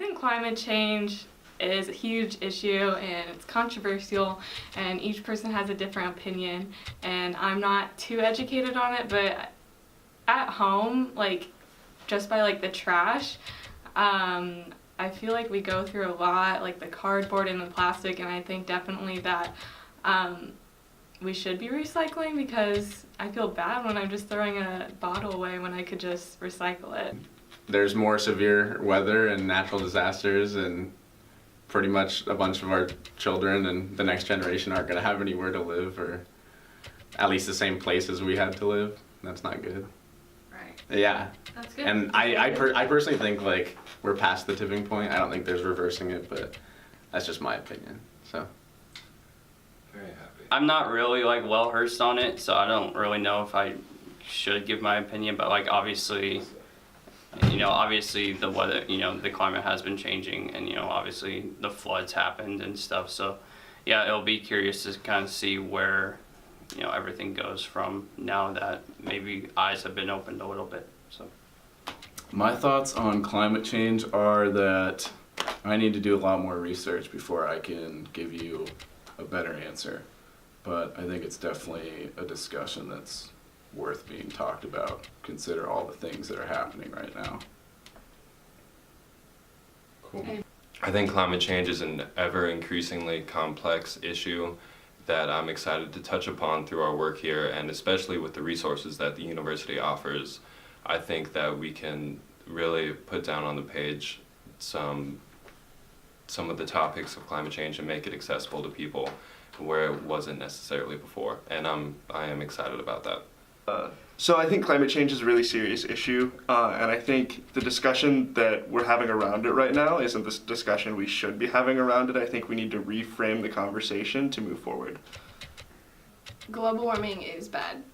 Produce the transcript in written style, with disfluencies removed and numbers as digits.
think climate change is a huge issue and it's controversial and each person has a different opinion, and I'm not too educated on it, but at home, like just by like the trash, I feel like we go through a lot, like the cardboard and the plastic, and I think definitely that we should be recycling, because I feel bad when I'm just throwing a bottle away when I could just recycle it. There's more severe weather and natural disasters, and pretty much a bunch of our children and the next generation aren't going to have anywhere to live, or at least the same places we had to live. That's not good. Right. Yeah. That's good. And I personally think like we're past the tipping point. I don't think there's reversing it, but that's just my opinion. So. Very happy. I'm not really like well versed on it, so I don't really know if I should give my opinion, but like obviously the weather, the climate has been changing, and obviously the floods happened and stuff, so yeah, it'll be curious to kind of see where everything goes from now that maybe eyes have been opened a little bit. So my thoughts on climate change are that I need to do a lot more research before I can give you a better answer, but I think it's definitely a discussion that's worth being talked about. Consider all the things that are happening right now. Cool. I think climate change is an ever increasingly complex issue that I'm excited to touch upon through our work here, and especially with the resources that the university offers. I think that we can really put down on the page some of the topics of climate change and make it accessible to people where it wasn't necessarily before, and I am excited about that. So I think climate change is a really serious issue, and I think the discussion that we're having around it right now isn't the discussion we should be having around it. I think we need to reframe the conversation to move forward. Global warming is bad.